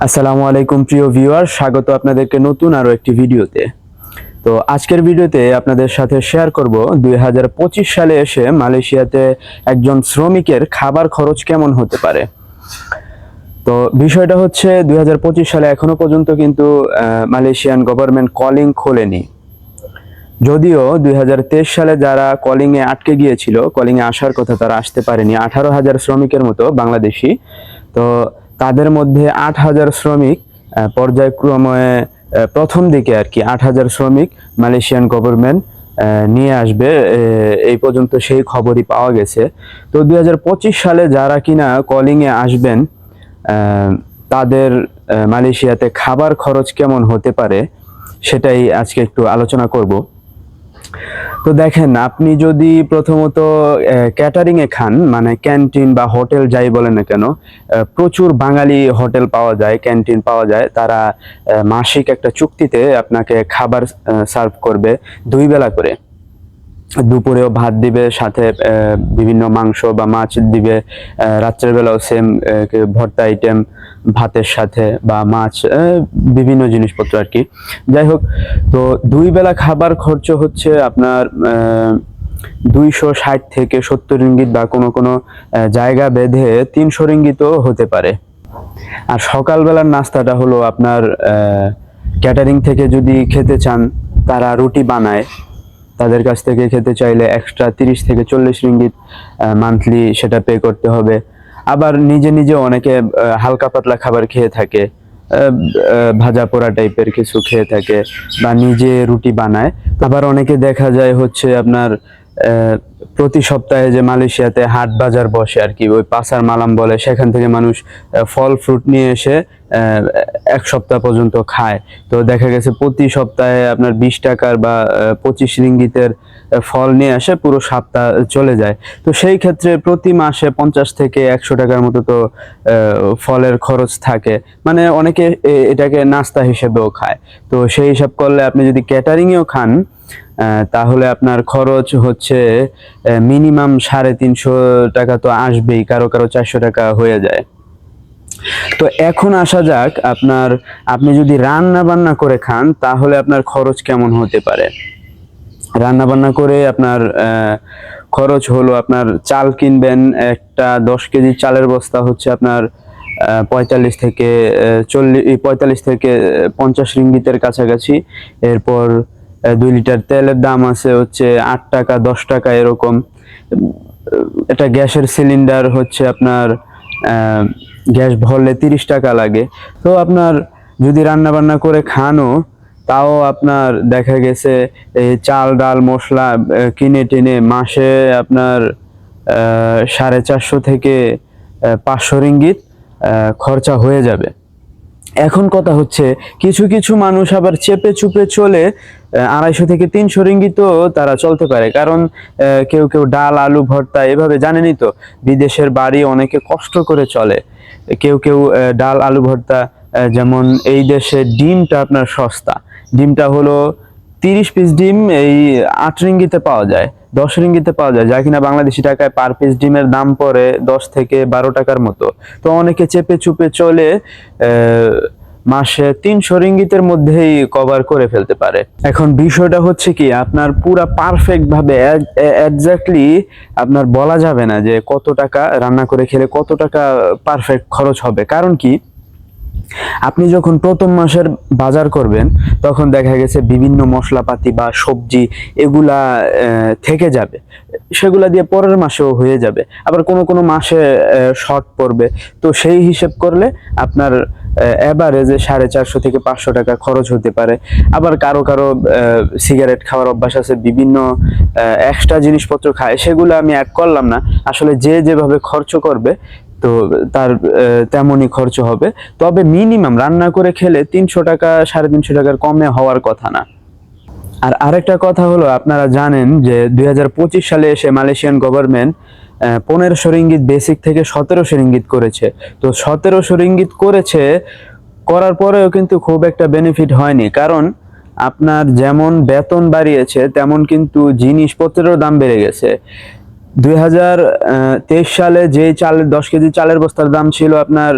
আসসালামু আলাইকুম প্রিয় ভিউয়ার, স্বাগত আপনাদেরকে নতুন আরো একটি ভিডিওতে। তো আজকের ভিডিওতে আপনাদের সাথে শেয়ার করব 2025 সালে এসে মালয়েশিয়াতে একজন শ্রমিকের খাবার খরচ কেমন হতে পারে। তো বিষয়টা হচ্ছে 2025 সালে এখনো পর্যন্ত কিন্তু মালয়েশিয়ান গভর্নমেন্ট কলিং খোলেনি। যদিও 2023 সালে যারা কলিং এ আটকে গিয়েছিল, কলিং এ আসার কথা, তারা আসতে পারেনি, 18,000 শ্রমিকের মতো বাংলাদেশি। তো তাদের মধ্যে 8,000 শ্রমিক পর্যায়ক্রমে প্রথম দিকে আর কি 8,000 শ্রমিক মালয়েশিয়ান গভর্নমেন্ট নিয়ে আসবে, এই পর্যন্ত সেই খবরই পাওয়া গেছে। তো 2025 সালে যারা কিনা কলিং এ আসবেন, তাদের মালয়েশিয়াতে খাবার খরচ কেমন হতে পারে সেটাই আজকে একটু আলোচনা করব। তো দেখেন, আপনি যদি প্রথমত ক্যাটারিং এ খান, মানে ক্যান্টিন বা হোটেল যাই বলেন না কেন, প্রচুর বাঙালি হোটেল পাওয়া যায়, ক্যান্টিন পাওয়া যায়। তারা মাসিক একটা চুক্তিতে আপনাকে খাবার সার্ভ করবে 2 বেলা করে। দুপুরেও ভাত দিবে, সাথে বিভিন্ন মাংস বা মাছ দিবে। রাত্রের বেলাও সেম ভর্তা আইটেম ভাতের সাথে, বা মাছ, বিভিন্ন জিনিসপত্র আর কি। যাই হোক, তো 2 বেলা খাবার খরচ হচ্ছে আপনার 260 থেকে 70 রিঙ্গিত, বা কোনো কোনো জায়গা বেঁধে 300 রিঙ্গিতও হতে পারে। আর সকালবেলার নাস্তাটা হলো আপনার ক্যাটারিং থেকে যদি খেতে চান, তারা রুটি বানায়, তাদের কাছ থেকে খেতে চাইলে এক্সট্রা 30 থেকে 40 রিঙ্গিত মান্থলি সেটা পে করতে হবে। আবার নিজে নিজে অনেকে হালকা পাতলা খাবার খেয়ে থাকে, ভাজা পোড়া টাইপের কিছু খেয়ে থাকে, বা নিজে রুটি বানায়। আবার অনেকে দেখা যায় হচ্ছে আপনার প্রতি সপ্তাহে যে মালয়েশিয়াতে হাট বাজার বসে আর কি, ওই পাসার মালাম বলে, সেখান থেকে মানুষ ফল ফ্রুট নিয়ে এসে 1 সপ্তাহ পর্যন্ত খায়। তো দেখা গেছে প্রতি সপ্তাহে আপনার 20 টাকার বা 25 রিঙ্গিতের ফল নিয়ে আসে, পুরো সপ্তাহ চলে যায়। তো সেই ক্ষেত্রে প্রতি মাসে 50 থেকে 100 টাকার মতো তো ফলের খরচ থাকে। মানে অনেকে এটাকে নাস্তা হিসেবেও খায়। তো সেই হিসাব করলে আপনি যদি ক্যাটারিং এও খান, তাহলে আপনার খরচ হচ্ছে মিনিমাম 350 টাকা তো আসবেই, কারো কারো 400 টাকা হয়ে যায়। তো এখন আসা যাক, আপনি যদি রান্না বান্না করে খান, তাহলে আপনার খরচ কেমন হতে পারে। রান্না বান্না করে আপনার খরচ হলো, আপনার চাল কিনবেন, একটা 10 কেজি চালের বস্তা হচ্ছে আপনার 45 থেকে 50 রিঙ্গিতের কাছাকাছি। এরপর 2 লিটার তেলের দাম আছে হচ্ছে 8 টাকা 10 টাকা এরকম। এটা গ্যাসের সিলিন্ডার হচ্ছে আপনার গ্যাস ভরলে 30 টাকা লাগে। তো আপনার যদি রান্না বান্না করে খানও, তাও আপনার দেখা গেছে এই চাল ডাল মশলা কিনে টিনে মাসে আপনার 450 থেকে 500 রিঙ্গিত খরচা হয়ে যাবে। এখন কথা হচ্ছে, কিছু কিছু মানুষ আবার চেপে চুপে চলে 250 থেকে 300 রিঙ্গিতও তারা চলতে পারে। কারণ কেউ কেউ ডাল আলু ভর্তা এভাবে, জানেনই তো বিদেশের বাড়ি অনেকে কষ্ট করে চলে। কেউ কেউ ডাল আলু ভর্তা, যেমন এই দেশে ডিমটা আপনার সস্তা। ডিমটা হলো 30 পিস ডিম এই 8 রিঙ্গিতে পাওয়া যায়, 10 রিঙ্গিতে পাওয়া যায়, যা কিনা বাংলাদেশি টাকায় পার পিস ডিমের দাম পড়ে 10 থেকে 12 টাকার মতো। তো অনেকে চেপে চুপে চলে মাসে 300 রিঙ্গিতের মধ্যেই কভার করে ফেলতে পারে। এখন বিষয়টা হচ্ছে কি, আপনার পুরা পারফেক্ট ভাবে এক্স্যাক্টলি আপনার বলা যাবে না যে কত টাকা রান্না করে খেলে কত টাকা পারফেক্ট খরচ হবে। কারণ কি, আপনি যখন প্রথম মাসের বাজার করবেন, তখন দেখা গেছে বিভিন্ন মশলাপাতি বা সবজি এগুলা থেকে যাবে, সেগুলা দিয়ে পরের মাসেও হয়ে যাবে। আবার কোনো কোনো মাসে শর্ট পড়বে। তো সেই হিসেব করলে আপনার এভারেজে 450 থেকে 500 টাকা খরচ হতে পারে। আবার কারো কারো সিগারেট খাওয়ার অভ্যাস আছে, বিভিন্ন এক্সট্রা জিনিসপত্র খায়, সেগুলো আমি অ্যাড করলাম না। আসলে যে যেভাবে খরচ করবে, তো তার তেমনই খরচ হবে। তবে মিনিমাম রান্না করে খেলে 300 টাকা 350 টাকার কমে হওয়ার কথা না। আর আরেকটা কথা হলো, আপনারা জানেন যে 2025 সালে এসে মালয়েশিয়ান গভর্নমেন্ট 1500 রিঙ্গিত বেসিক থেকে 1700 রিঙ্গিত করেছে। তো 1700 রিঙ্গিত করেছে, করার পরেও কিন্তু খুব একটা বেনিফিট হয়নি। কারণ আপনার যেমন বেতন বাড়িয়েছে, তেমন কিন্তু জিনিসপত্রেরও দাম বেড়ে গেছে। 2023 সালে যে 10 কেজি চালের বস্তার দাম ছিল আপনার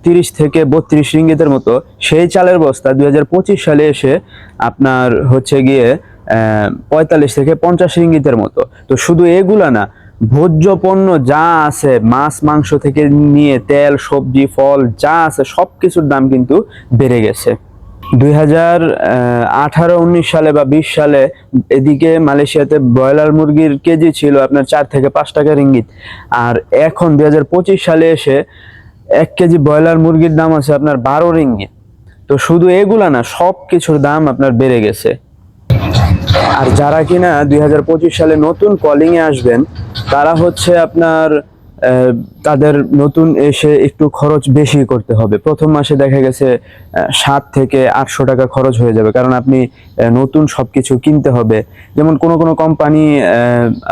30 থেকে 32 রিঙ্গিতের মতো। সেই চালের বস্তা 2025 সালে এসে আপনার হচ্ছে গিয়ে 45 থেকে 50 রিঙ্গিতের মতো। তো শুধু এগুলা না, ভোজ্য পণ্য যা আছে, মাছ মাংস থেকে নিয়ে তেল সবজি ফল যা আছে সবকিছুর দাম কিন্তু বেড়ে গেছে। 2018-19 সালে বা 20 সালে এদিকে মালয়েশিয়াতে ব্রয়লার মুরগির কেজি ছিল আপনার 4 থেকে 5 টাকা রিঙ্গিত। আর এখন 2025 সালে এসে 1 কেজি ব্রয়লার মুরগির দাম আছে আপনার 12 রিঙ্গিত। তো শুধু এগুলা না, সব কিছুর দাম আপনার বেড়ে গেছে। আর যারা কিনা 2025 সালে নতুন কলিং এ আসবেন, তারা হচ্ছে আপনার তাদের নতুন এসে একটু খরচ বেশি করতে হবে। প্রথম মাসে দেখা গেছে 7 থেকে 800 টাকা খরচ হয়ে যাবে, কারণ আপনি নতুন সবকিছু কিনতে হবে। যেমন কোন কোন কোম্পানি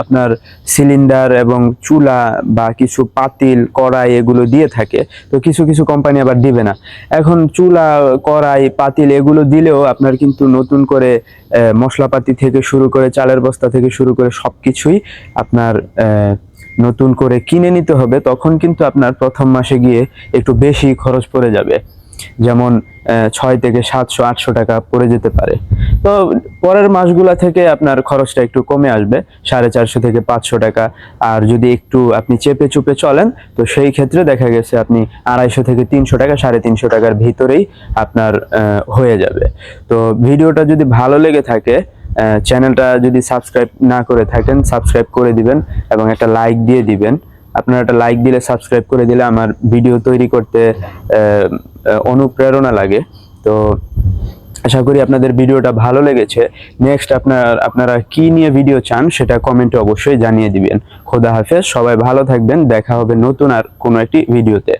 আপনার সিলিন্ডার এবং চুলা বা কিছু পাতিল কড়াই এগুলো দিয়ে থাকে, তো কিছু কিছু কোম্পানি আবার দিবে না। এখন চুলা কড়াই পাতিল এগুলো দিলেও আপনার কিন্তু নতুন করে মশলাপাতি থেকে শুরু করে চালের বস্তা থেকে শুরু করে সবকিছুই আপনার নতুন করে কিনে নিতে হবে। তখন কিন্তু আপনার প্রথম মাসে গিয়ে একটু বেশি খরচ পড়ে যাবে, যেমন 6 থেকে 700-800 টাকা পড়ে যেতে পারে। তো পরের মাসগুলা থেকে আপনার খরচটা একটু কমে আসবে, 450 থেকে 500 টাকা। আর যদি একটু আপনি চেপে চুপে চলেন, তো সেই ক্ষেত্রে দেখা গেছে আপনি 250 থেকে 300 টাকা, 350 টাকার ভিতরেই আপনার হয়ে যাবে। তো ভিডিওটা যদি ভালো লেগে থাকে, চ্যানেলটা যদি সাবস্ক্রাইব না করে থাকেন, সাবস্ক্রাইব করে দিবেন এবং একটা লাইক দিয়ে দিবেন। আপনারা একটা লাইক দিলে, সাবস্ক্রাইব করে দিলে আমার ভিডিও তৈরি করতে অনুপ্রেরণা লাগে। তো আশা করি আপনাদের ভিডিওটা ভালো লেগেছে। নেক্সট আপনারা কি নিয়ে ভিডিও চান সেটা কমেন্টে অবশ্যই জানিয়ে দিবেন। খোদা হাফেজ, সবাই ভালো থাকবেন। দেখা হবে নতুন আর কোনো একটি ভিডিওতে।